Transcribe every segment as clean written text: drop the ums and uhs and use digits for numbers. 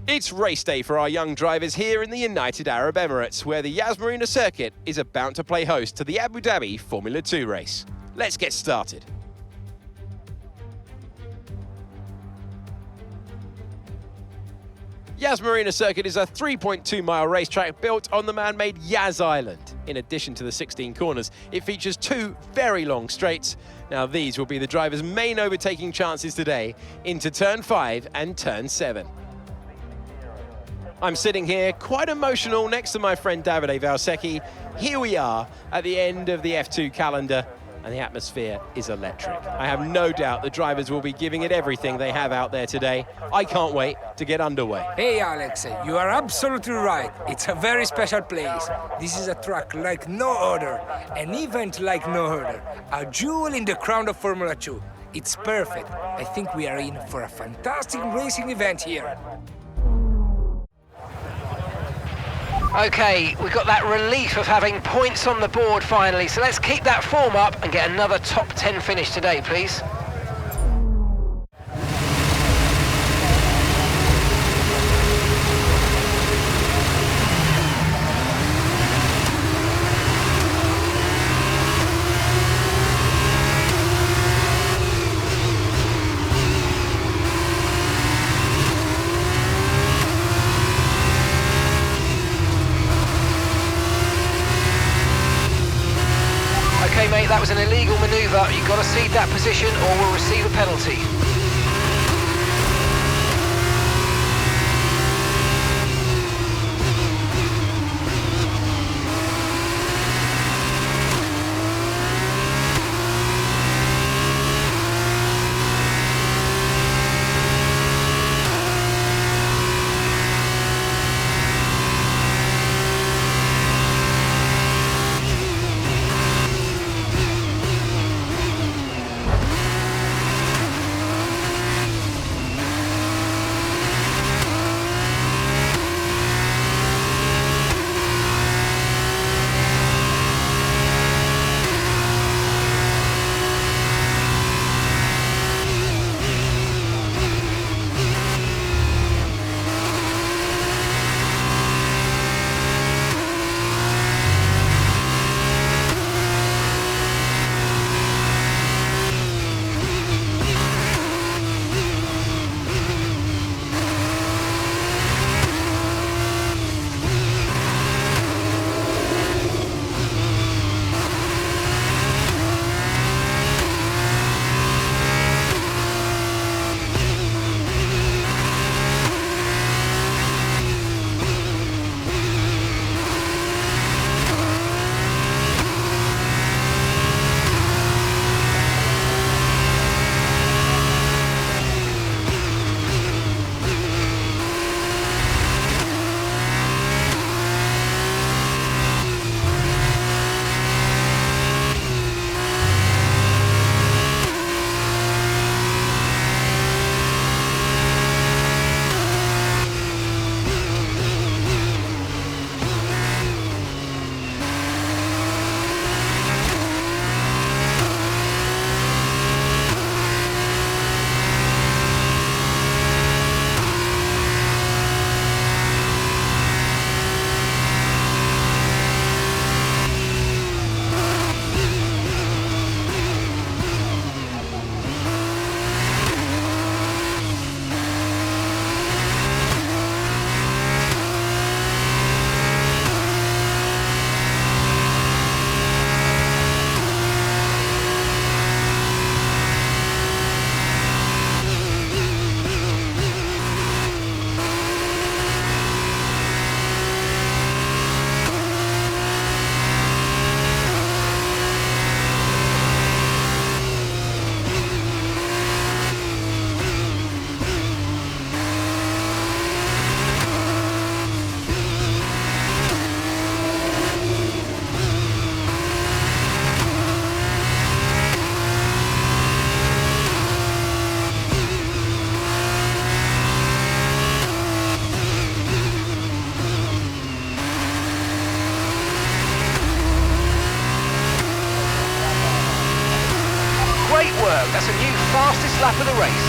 It's race day for our young drivers here in the United Arab Emirates, where the Yas Marina circuit is about to play host to the Abu Dhabi Formula 2 race. Let's get started. Yas Marina circuit is a 3.2-mile racetrack built on the man-made Yas Island. In addition to the 16 corners, it features 2 very long straights. Now these will be the drivers' main overtaking chances today into turn 5 and turn 7. I'm sitting here quite emotional next to my friend Davide Valsecchi. Here we are at the end of the F2 calendar, and the atmosphere is electric. I have no doubt the drivers will be giving it everything they have out there today. I can't wait to get underway. Hey Alex, you are absolutely right. It's a very special place. This is a track like no other, an event like no other, a jewel in the crown of Formula 2. It's perfect. I think we are in for a fantastic racing event here. Okay, we've got that relief of having points on the board finally, so let's keep that form up and get another top 10 finish today, please. Okay mate, that was an illegal manoeuvre. You've got to cede that position or we'll receive a penalty. That's a new fastest lap of the race.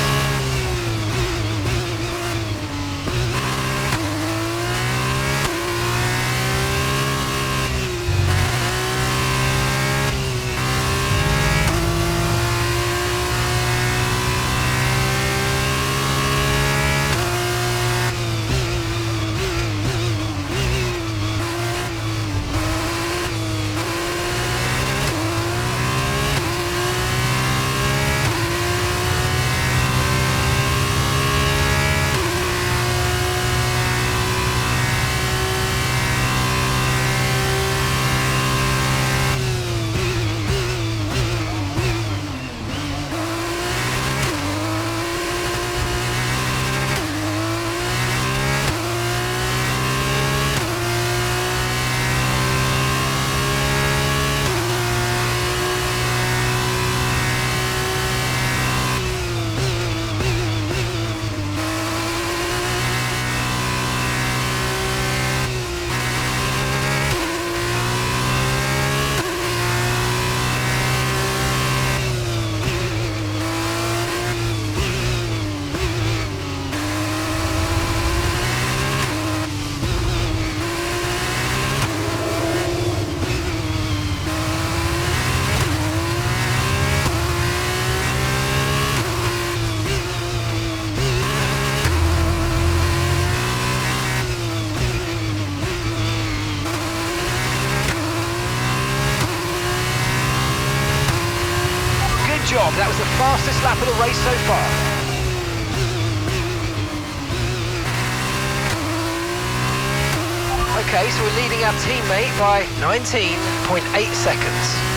That was the fastest lap of the race so far. Okay, so we're leading our teammate by 19.8 seconds.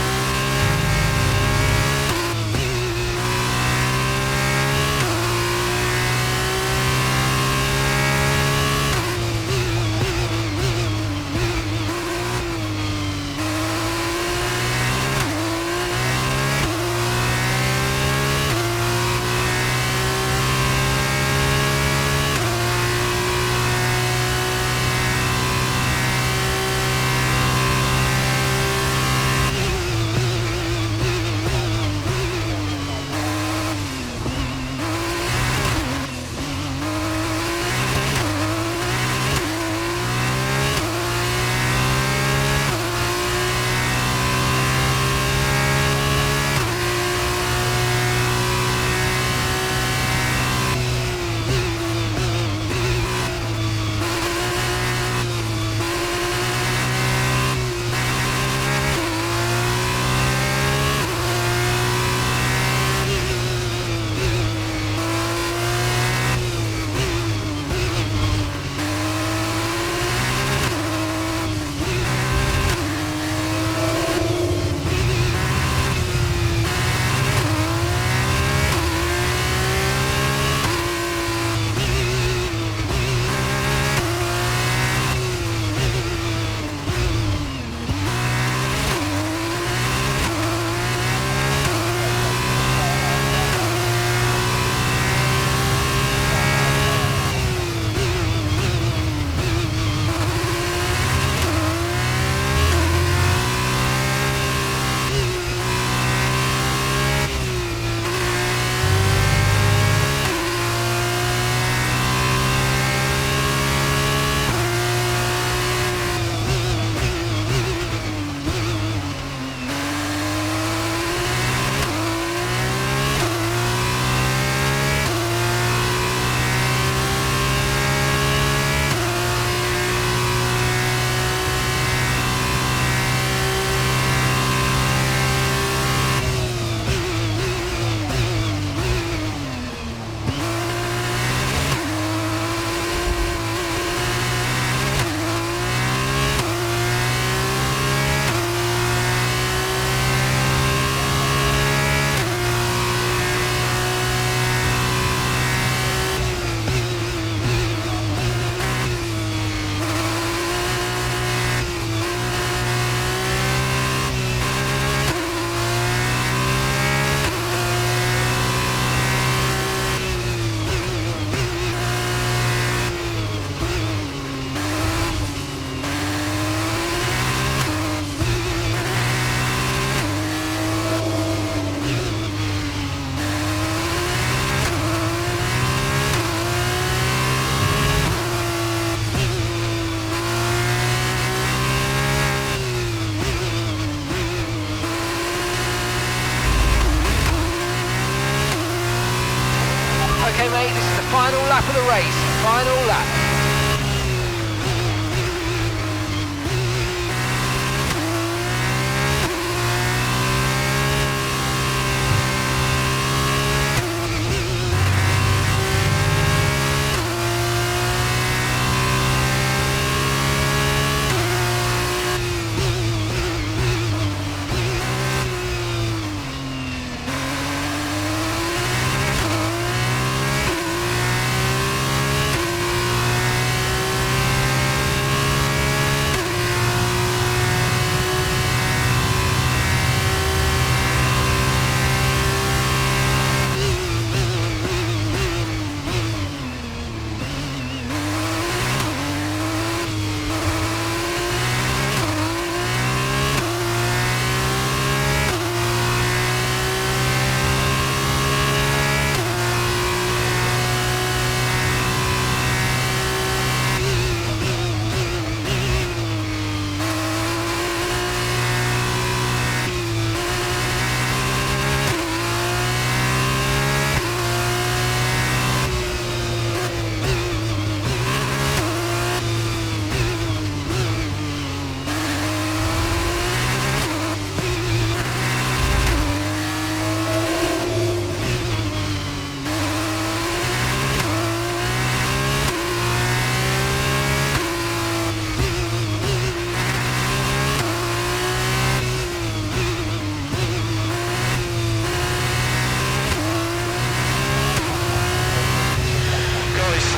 Okay, mate, this is the final lap of the race. Final lap.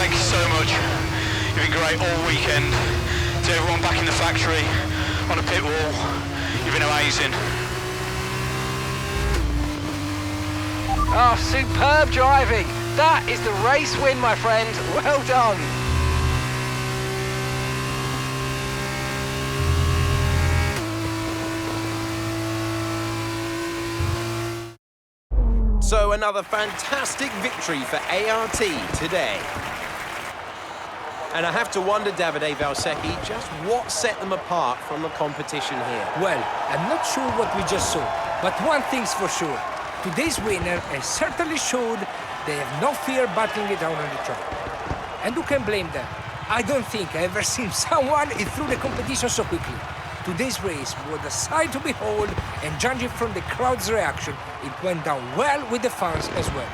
thank you so much. You've been great all weekend. To everyone back in the factory, on the pit wall, you've been amazing. Oh, superb driving. That is the race win, my friend. Well done. So another fantastic victory for ART today. And I have to wonder, Davide Valsecchi, just what set them apart from the competition here. Well, I'm not sure what we just saw, but one thing's for sure. Today's winner has certainly showed they have no fear battling it out on the track. And who can blame them? I don't think I've ever seen someone through the competition so quickly. Today's race was a sight to behold, and judging from the crowd's reaction, it went down well with the fans as well.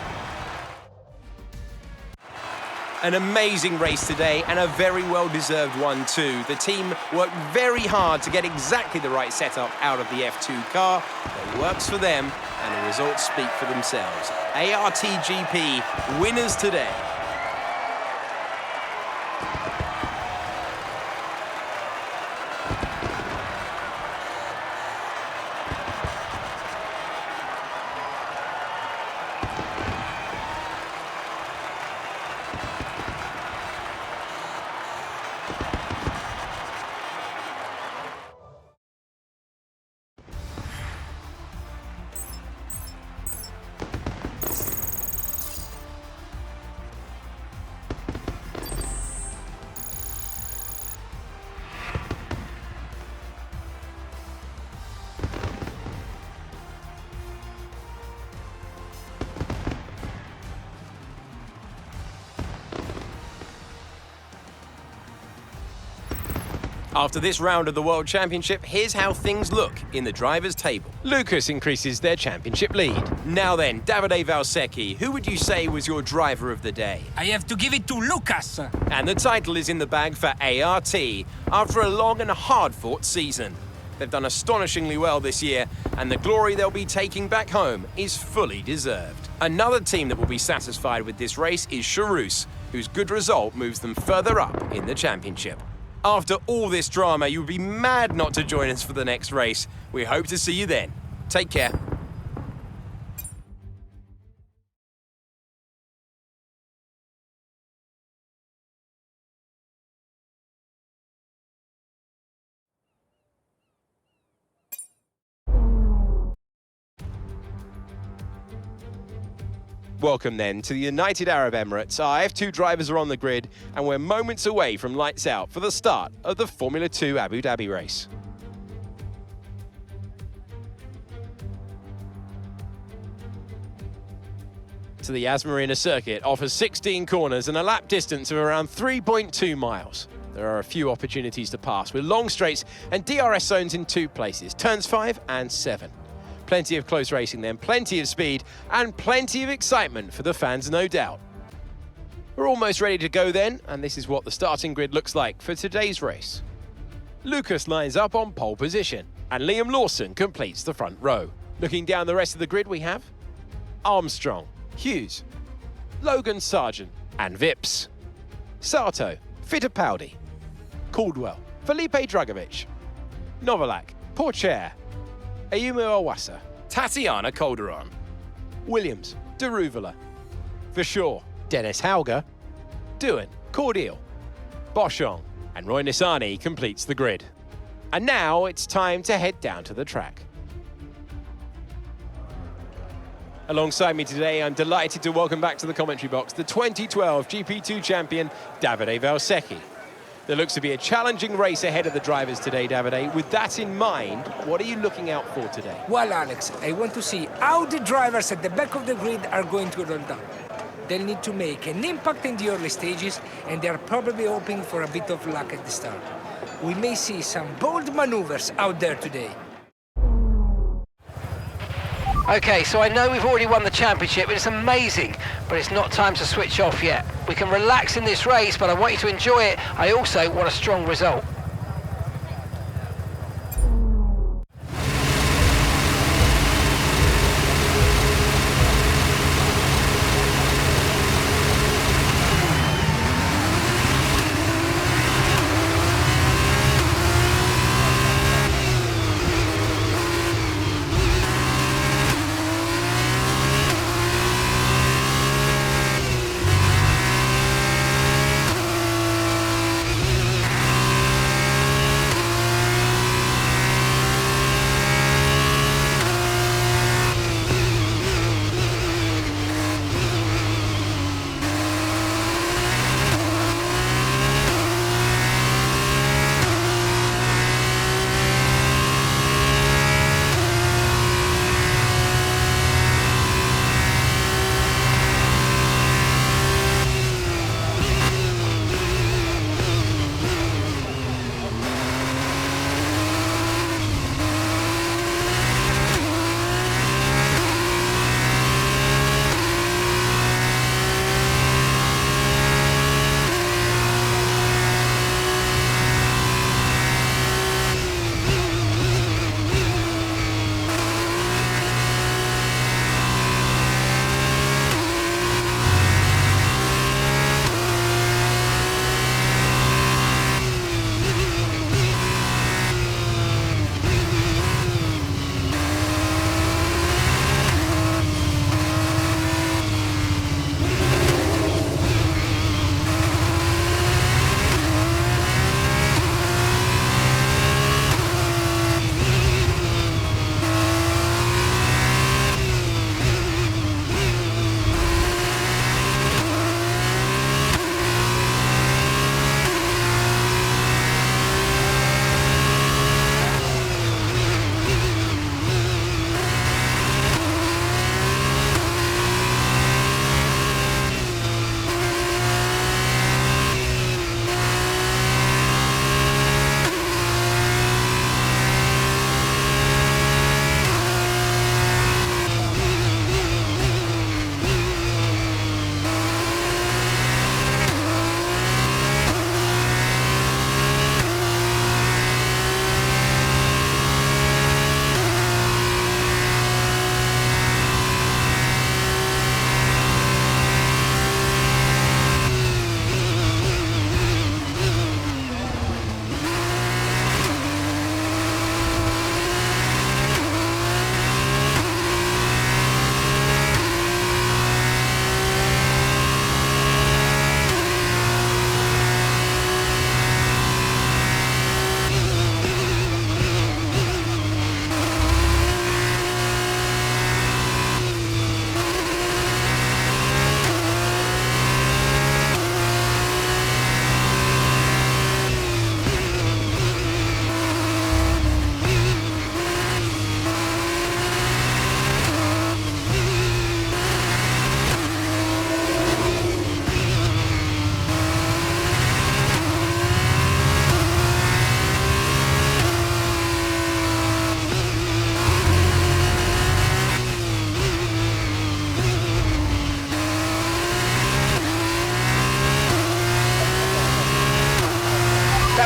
An amazing race today, and a very well-deserved one too. The team worked very hard to get exactly the right setup out of the F2 car. It works for them, and the results speak for themselves. ART GP winners today. After this round of the World Championship, here's how things look in the drivers' table. Lucas increases their championship lead. Now then, Davide Valsecchi, who would you say was your driver of the day? I have to give it to Lucas. And the title is in the bag for ART after a long and hard-fought season. They've done astonishingly well this year, and the glory they'll be taking back home is fully deserved. Another team that will be satisfied with this race is Charus, whose good result moves them further up in the championship. After all this drama, you would be mad not to join us for the next race. We hope to see you then. Take care. Welcome then to the United Arab Emirates. Our F2 drivers are on the grid, and we're moments away from lights out for the start of the Formula 2 Abu Dhabi race. So the Yas Marina circuit offers 16 corners and a lap distance of around 3.2 miles. There are a few opportunities to pass with long straights and DRS zones in 2 places, turns 5 and 7. Plenty of close racing then, plenty of speed, and plenty of excitement for the fans, no doubt. We're almost ready to go then, and this is what the starting grid looks like for today's race. Lucas lines up on pole position, and Liam Lawson completes the front row. Looking down the rest of the grid, we have Armstrong, Hughes, Logan Sargent, and Vips. Sato, Fittipaldi, Caldwell, Felipe Dragovic, Novalak, Pourchaire, Ayumu Awasa, Tatiana Calderon, Williams, Deruvala, Verschoor, Dennis Hauger, Doohan, Cordial, Boschong, and Roy Nissany completes the grid. And now it's time to head down to the track. Alongside me today, I'm delighted to welcome back to the commentary box the 2012 GP2 champion, Davide Valsecchi. There looks to be a challenging race ahead of the drivers today, Davide. With that in mind, what are you looking out for today? Well, Alex, I want to see how the drivers at the back of the grid are going to roll down. They'll need to make an impact in the early stages, and they're probably hoping for a bit of luck at the start. We may see some bold maneuvers out there today. Okay, so I know we've already won the championship, and it's amazing, but it's not time to switch off yet. We can relax in this race, but I want you to enjoy it. I also want a strong result.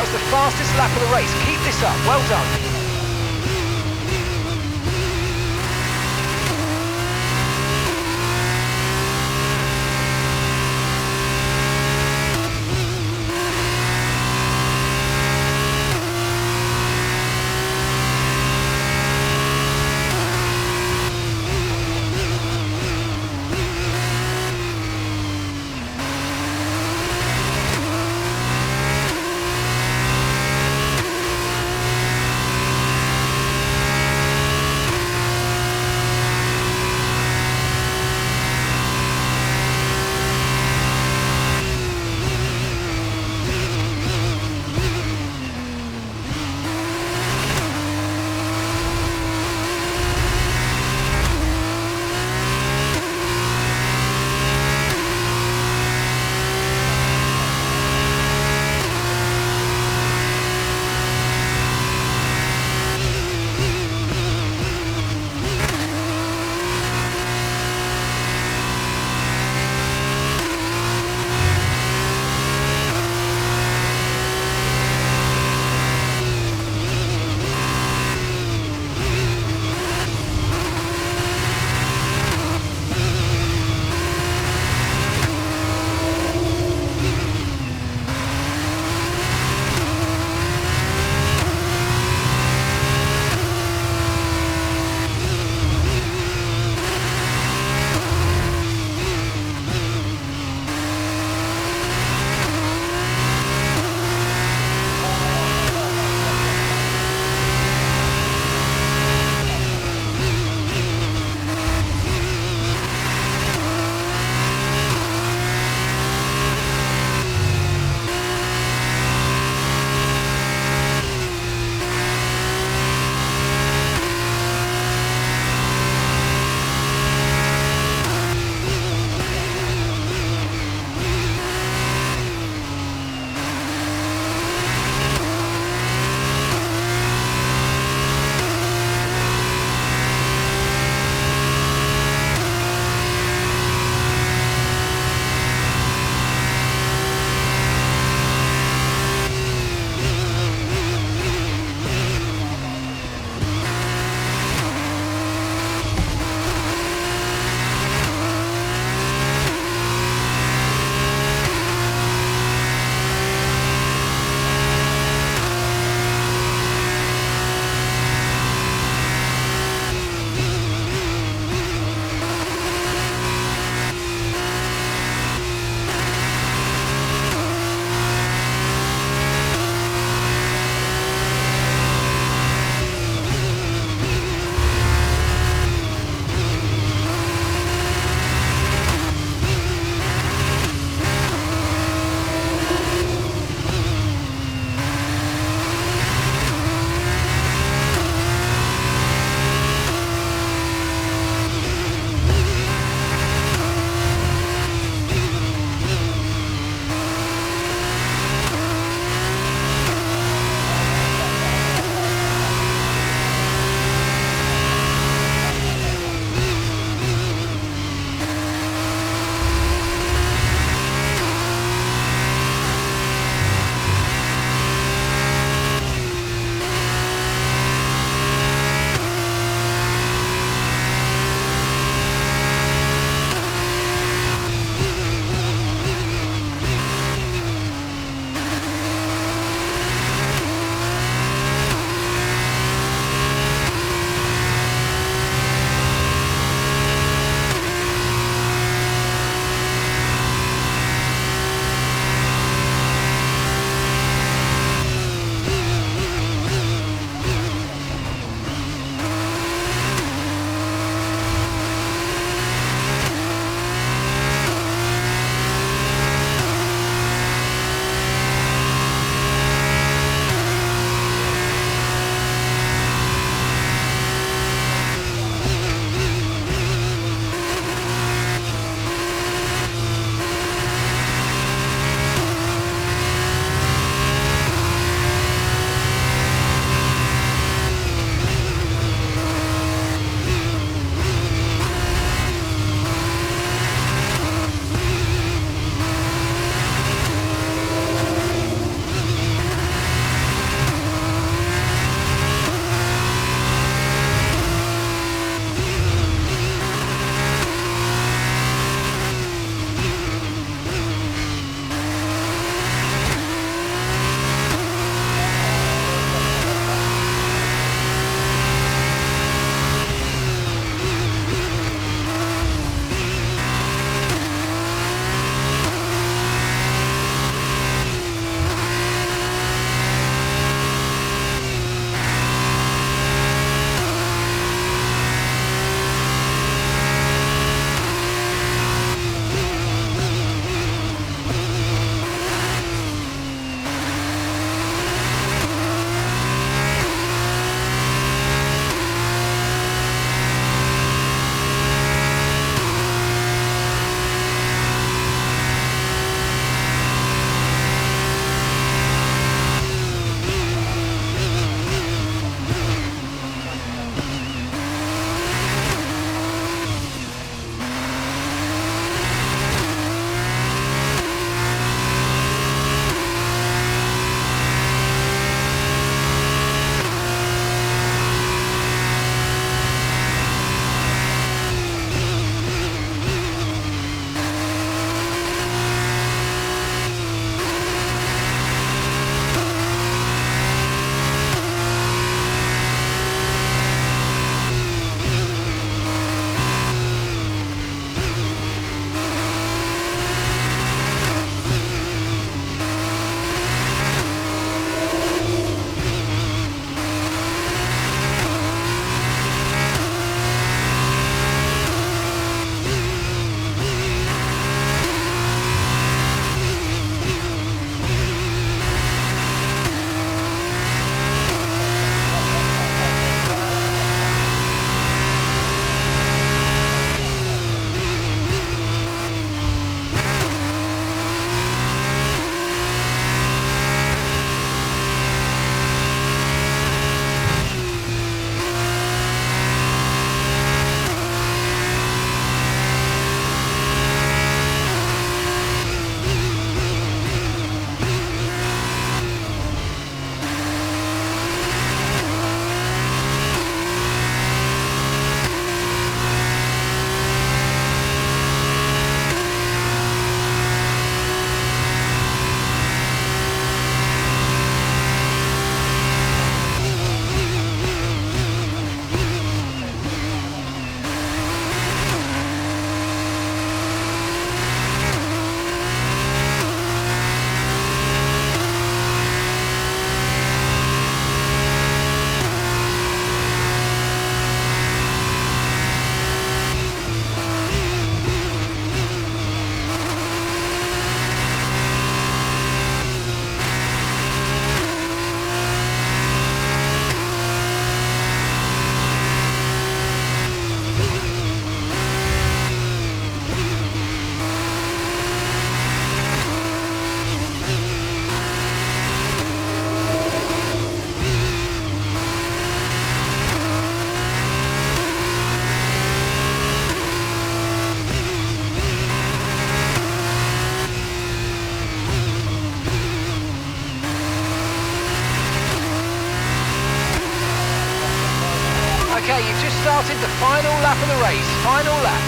was the fastest lap of the race. Keep this up. Well done. started the final lap of the race. Final lap.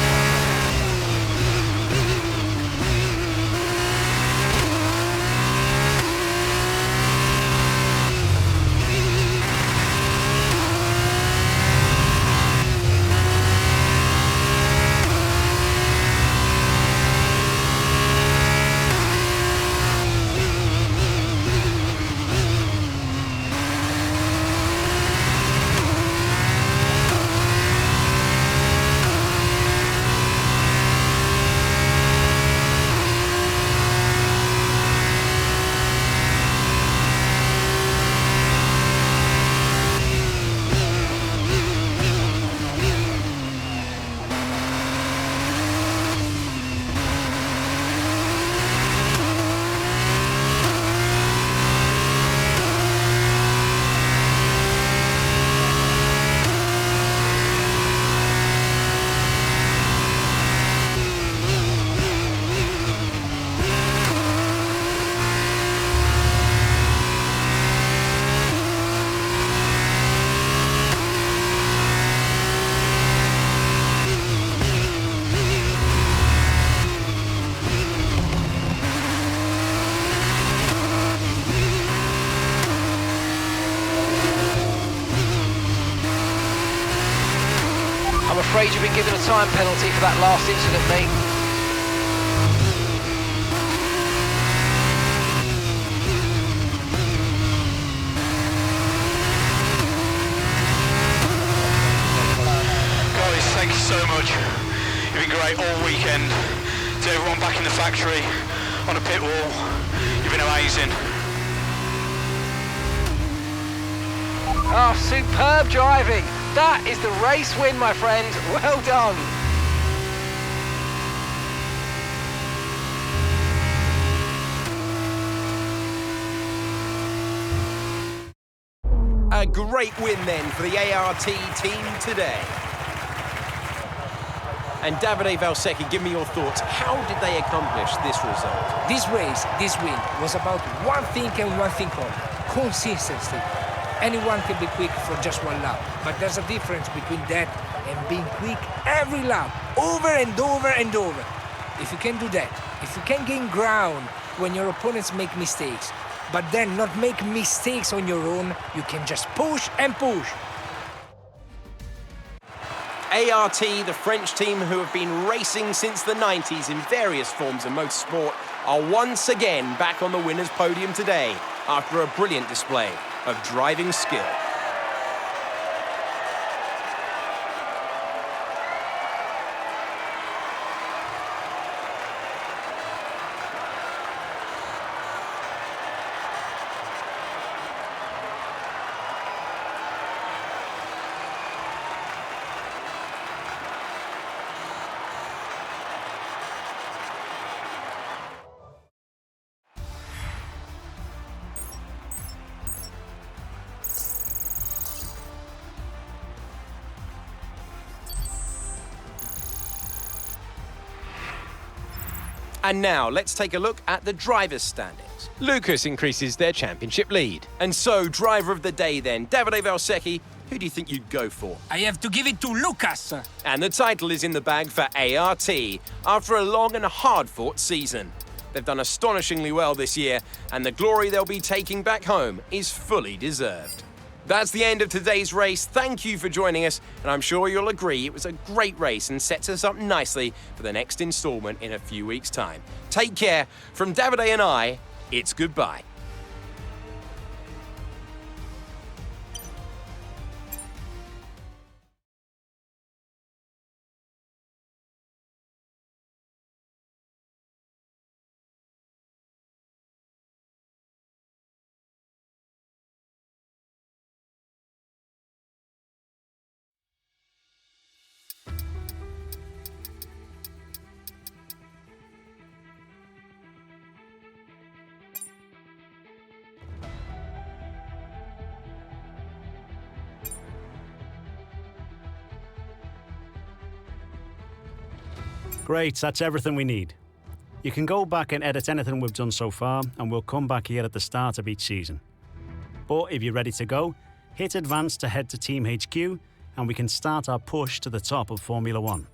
I'm afraid you've been given a time penalty for that last incident, mate. Guys, thank you so much. You've been great all weekend. To everyone back in the factory, on the pit wall, you've been amazing. Oh, superb driving. That is the race win, my friend. Well done. A great win then for the ART team today. And Davide Valsecchi, give me your thoughts. How did they accomplish this result? This race, this win, was about one thing and one thing only: consistency. Anyone can be quick for just one lap, but there's a difference between that and being quick every lap, over and over and over. If you can do that, if you can gain ground when your opponents make mistakes, but then not make mistakes on your own, you can just push and push. ART, the French team who have been racing since the 90s in various forms of motorsport, are once again back on the winner's podium today after a brilliant display of driving skill. And now, let's take a look at the drivers' standings. Lucas increases their championship lead. And so, driver of the day then, Davide Valsecchi, who do you think you'd go for? I have to give it to Lucas. And the title is in the bag for ART, after a long and hard-fought season. They've done astonishingly well this year, and the glory they'll be taking back home is fully deserved. That's the end of today's race. Thank you for joining us, and I'm sure you'll agree it was a great race and sets us up nicely for the next instalment in a few weeks' time. Take care. From Davide and I, it's goodbye. Great, that's everything we need. You can go back and edit anything we've done so far, and we'll come back here at the start of each season. But if you're ready to go, hit Advance to head to Team HQ, and we can start our push to the top of Formula One.